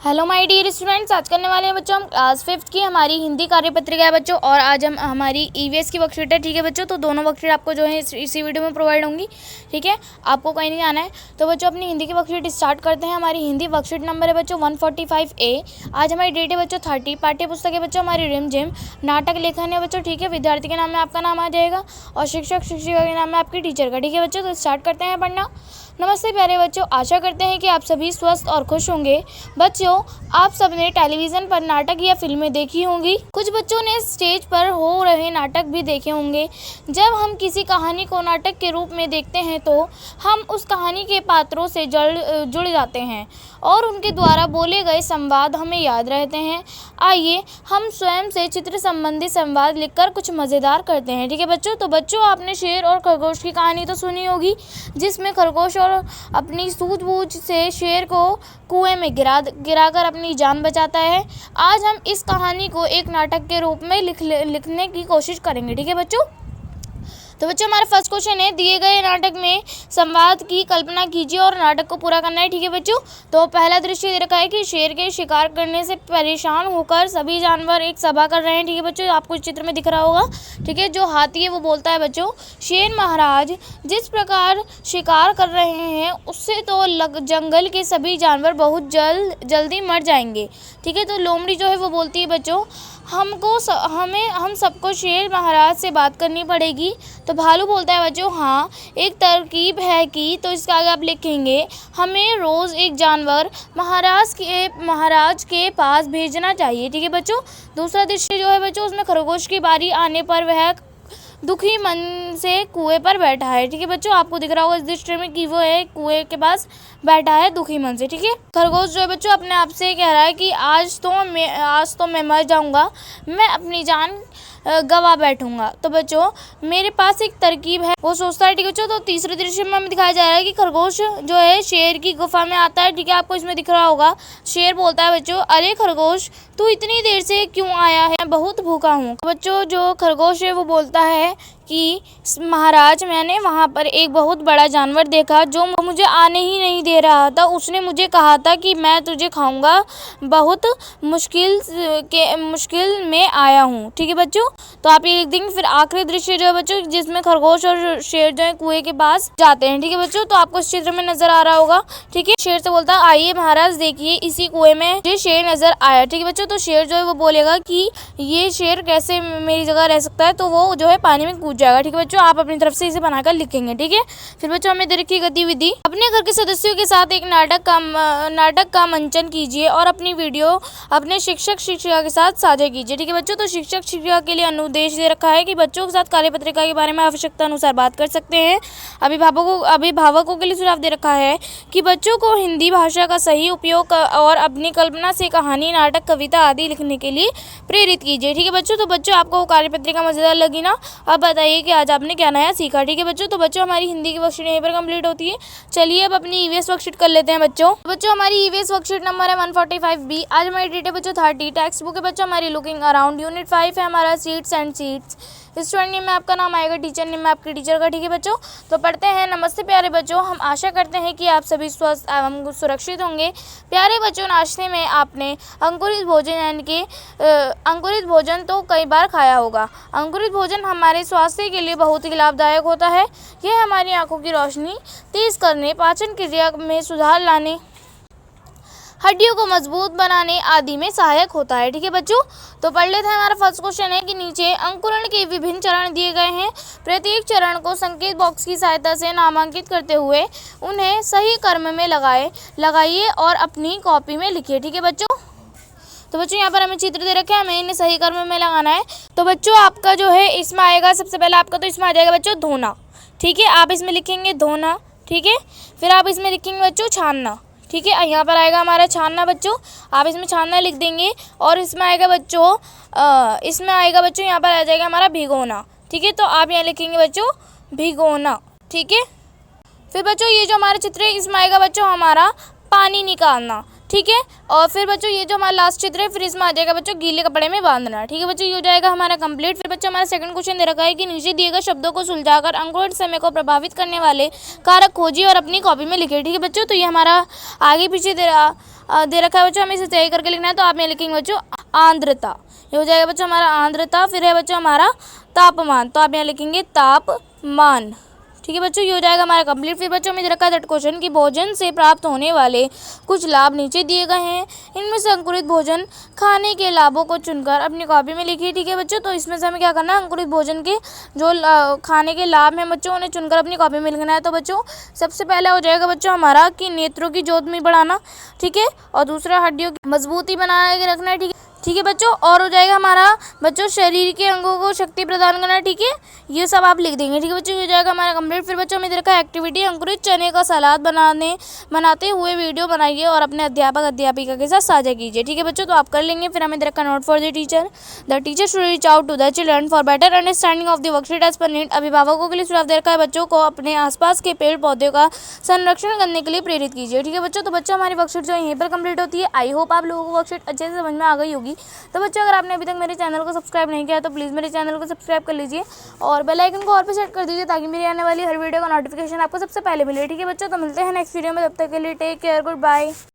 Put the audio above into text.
Hello my dear students, आज करने वाले हैं बच्चों हम क्लास 5th की हमारी हिंदी कार्यपत्रिका है बच्चों। और आज हम हमारी ईवीएस की वर्कशीट है। ठीक है बच्चों, तो दोनों वर्कशीट आपको जो है इसी वीडियो में प्रोवाइड होंगी। ठीक है, आपको कहीं नहीं आना है। तो बच्चों अपनी हिंदी की वर्कशीट स्टार्ट करते हैं। हमारी हिंदी वर्कशीट नंबर है बच्चों 145A। आज हमारी डेट है बच्चों 30। पाठ्य पुस्तक है बच्चों हमारी रिम झिम। नाटक लेखन है बच्चों। ठीक है, विद्यार्थी के नाम में आपका नाम आ जाएगा और शिक्षक शिक्षिका के नाम में आपकी टीचर का। ठीक है बच्चों, तो स्टार्ट करते हैं पढ़ना। नमस्ते प्यारे बच्चों, आशा करते हैं कि आप सभी स्वस्थ और खुश होंगे। बच्चों, आप सबने टेलीविज़न पर नाटक या फिल्में देखी होंगी। कुछ बच्चों ने स्टेज पर हो रहे नाटक भी देखे होंगे। जब हम किसी कहानी को नाटक के रूप में देखते हैं तो हम उस कहानी के पात्रों से जुड़ जाते हैं और उनके द्वारा बोले गए संवाद हमें याद रहते हैं। आइए हम स्वयं से चित्र संबंधी संवाद लिखकर कुछ मज़ेदार करते हैं। ठीक है बच्चों, तो बच्चों आपने शेर और खरगोश की कहानी तो सुनी होगी, जिसमें खरगोश और अपनी सूझबूझ से शेर को कुएं में गिराकर अपनी जान बचाता है। आज हम इस कहानी को एक नाटक के रूप में लिखने की कोशिश करेंगे। ठीक है बच्चों, तो बच्चों हमारा फर्स्ट क्वेश्चन है, दिए गए नाटक में संवाद की कल्पना कीजिए और नाटक को पूरा करना है। ठीक है बच्चों, तो पहला दृश्य दे रखा है कि शेर के शिकार करने से परेशान होकर सभी जानवर एक सभा कर रहे हैं। ठीक है बच्चों, आपको इस चित्र में दिख रहा होगा। ठीक है, जो हाथी है वो बोलता है बच्चों, शेर महाराज जिस प्रकार शिकार कर रहे हैं उससे तो जंगल के सभी जानवर बहुत जल्दी मर जाएंगे। ठीक है, तो लोमड़ी जो है वो बोलती है बच्चों, हम सबको शेर महाराज से बात करनी पड़ेगी। तो भालू बोलता है बच्चों, हाँ एक तरकीब है कि, तो इसका आगे आप लिखेंगे, हमें रोज़ एक जानवर महाराज के पास भेजना चाहिए। ठीक है बच्चों, दूसरा दृश्य जो है बच्चों उसमें खरगोश की बारी आने पर वह दुखी मन से कुएं पर बैठा है। ठीक है बच्चों, आपको दिख रहा होगा इस दृश्य में कि वो है कुएं के पास बैठा है दुखी मन से। ठीक है, खरगोश जो है बच्चों अपने आप से कह रहा है कि आज तो मैं मर जाऊंगा, मैं अपनी जान गवा बैठूंगा। तो बच्चों मेरे पास एक तरकीब है, वो सोचता है। ठीक है बच्चों, तो तीसरे दृश्य में हमें दिखाया जा रहा है कि खरगोश जो है शेर की गुफा में आता है। ठीक है, आपको इसमें दिख रहा होगा, शेर बोलता है बच्चों, अरे खरगोश तू इतनी देर से क्यों आया है, बहुत भूखा हूँ। बच्चों जो खरगोश है वो बोलता है कि महाराज मैंने वहाँ पर एक बहुत बड़ा जानवर देखा जो मुझे आने ही नहीं दे रहा था। उसने मुझे कहा था कि मैं तुझे खाऊंगा, बहुत मुश्किल में आया हूँ। ठीक है बच्चों, तो आप ये लिख देंगे। फिर आखिरी दृश्य जो है बच्चों जिसमें खरगोश और शेर जो है कुएं के पास जाते हैं। ठीक है बच्चों, तो आपको इस चित्र में नजर आ रहा होगा। ठीक है, शेर से बोलता है, आइए महाराज देखिए इसी कुएं में मुझे शेर नजर आया। ठीक है बच्चों, तो शेर जो है वो बोलेगा कि ये शेर कैसे मेरी जगह रह सकता है, तो वो जो है पानी में कूद जाएगा। ठीक है बच्चों, आप अपनी तरफ से इसे बनाकर लिखेंगे। ठीक है, फिर बच्चों हमें दे रखी गतिविधि, अपने घर के सदस्यों के साथ एक नाटक का मंचन कीजिए और अपनी वीडियो अपने शिक्षक शिक्षिका के साथ साझा कीजिए। ठीक है बच्चों, तो शिक्षक शिक्षिका के लिए अनुदेश दे रखा है कि बच्चों के साथ कार्यपत्रिका के बारे में आवश्यकता अनुसार बात कर सकते हैं। अभिभावकों के लिए सुझाव दे रखा है कि बच्चों को हिंदी भाषा का सही उपयोग और अपनी कल्पना से कहानी, नाटक, कविता आदि लिखने के लिए प्रेरित कीजिए। ठीक है बच्चों, तो बच्चों आपको कार्यपत्रिका मजेदार लगी ना? अब बताइए कि आज आपने क्या नया सीखा। ठीक है बच्चों, तो बच्चों हमारी हिंदी की वर्कशीट यहीं पर कंप्लीट होती है। चलिए अब अपनी ईवीएस वर्कशीट कर लेते हैं बच्चों हमारी ईवीएस वर्कशीट नंबर है 145B। आज हमारी डेट है बच्चों 30। टेक्स्ट बुक है बच्चों हमारी लुकिंग अराउंड। यूनिट 5 है हमारा seats and seats. Student name में आपका नाम आएगा, टीचर नेम में आपके टीचर का। ठीक है बच्चों, तो पढ़ते हैं। नमस्ते प्यारे बच्चों, हम आशा करते हैं कि आप सभी स्वस्थ एवं सुरक्षित होंगे। प्यारे बच्चों, नाश्ते में आपने अंकुरित भोजन तो कई बार खाया होगा। अंकुरित भोजन हमारे स्वास्थ्य के लिए बहुत ही लाभदायक होता है। यह हमारी आंखों की रोशनी तेज करने, पाचन क्रिया में सुधार लाने, हड्डियों को मजबूत बनाने आदि में सहायक होता है। ठीक है बच्चों, तो पढ़ लेते हैं। हमारा फर्स्ट क्वेश्चन है कि नीचे अंकुरण के विभिन्न चरण दिए गए हैं। प्रत्येक चरण को संकेत बॉक्स की सहायता से नामांकित करते हुए उन्हें सही क्रम में लगाइए और अपनी कॉपी में लिखिए। ठीक है बच्चों, तो बच्चों यहाँ पर हमें चित्र दे रखे हैं, हमें इन्हें सही क्रम में लगाना है। तो बच्चों आपका जो है इसमें आएगा, सबसे पहले आपका तो इसमें आ जाएगा बच्चों धोना। ठीक है, आप इसमें लिखेंगे धोना। ठीक है, फिर आप इसमें लिखेंगे बच्चों छानना। ठीक है, यहाँ पर आएगा हमारा छानना बच्चों, आप इसमें छानना लिख देंगे। और इसमें आएगा बच्चों यहाँ पर आ जाएगा हमारा भिगोना। ठीक है, तो आप यहाँ लिखेंगे बच्चों भिगोना। ठीक है, फिर बच्चों ये जो हमारा चित्र है इसमें आएगा बच्चों हमारा पानी निकालना। ठीक है। और फिर बच्चों ये जो हमारा लास्ट चित्र है, फिर इसमें आ जाएगा बच्चों गीले कपड़े में बांधना। ठीक है बच्चों, ये हो जाएगा हमारा कंप्लीट। फिर बच्चों हमारा सेकंड क्वेश्चन दे रखा है कि नीचे दिए गए शब्दों को सुलझाकर अंकुरित समय को प्रभावित करने वाले कारक खोजिए और अपनी कॉपी में लिखिए। ठीक है बच्चों, तो ये हमारा आगे पीछे दे रखा है बच्चों, हमें इसे सही करके लिखना है। तो आप यहाँ लिखेंगे बच्चों आर्द्रता, ये हो जाएगा बच्चों हमारा आर्द्रता। फिर है बच्चों हमारा तापमान, तो आप यहाँ लिखेंगे तापमान। ठीक है बच्चों, ये हो जाएगा हमारा कंप्लीट। फिर बच्चों में रखा है थर्ड क्वेश्चन कि भोजन से प्राप्त होने वाले कुछ लाभ नीचे दिए गए हैं, इनमें से अंकुरित भोजन खाने के लाभों को चुनकर अपनी कॉपी में लिखिए। ठीक है बच्चों, तो इसमें से हमें क्या करना है, अंकुरित भोजन के जो खाने के लाभ हैं बच्चों, उन्हें चुनकर अपनी कॉपी में लिखना है। तो बच्चों सबसे पहला हो जाएगा बच्चों हमारा कि नेत्रों की ज्योत में बढ़ाना। ठीक है, और दूसरा हड्डियों की मजबूती बना के रखना है। ठीक है बच्चों, और हो जाएगा हमारा बच्चों शरीर के अंगों को शक्ति प्रदान करना। ठीक है, ये सब आप लिख देंगे। ठीक है बच्चों, ये हो जाएगा हमारा कंप्लीट। फिर बच्चों हमें देखा एक्टिविटी अंकुरित चने का सलाद बनाते हुए वीडियो बनाइए और अपने अध्यापक अध्यापिका के साथ साझा कीजिए। ठीक है बच्चों, तो आप कर लेंगे। फिर हमें देखा note for the teacher should reach out to the children for better understanding of the worksheet as per need. अभिभावकों के लिए सुझाव दे रखा है, बच्चों को अपने आसपास के पेड़ पौधों का संरक्षण करने के लिए प्रेरित कीजिए। ठीक है बच्चों, तो बच्चों हमारी वर्कशीट जो यहीं पर कंप्लीट होती है। आई होप आप लोगों को वर्कशीट अच्छे से समझ में आ गई होगी। तो बच्चों अगर आपने अभी तक मेरे चैनल को सब्सक्राइब नहीं किया तो प्लीज़ मेरे चैनल को सब्सक्राइब कर लीजिए और बेल आइकन को और पे सेट कर दीजिए ताकि मेरी आने वाली हर वीडियो का नोटिफिकेशन आपको सबसे पहले मिले। ठीक है बच्चों, तो मिलते हैं नेक्स्ट वीडियो में, तब तक के लिए टेक केयर, गुड बाय।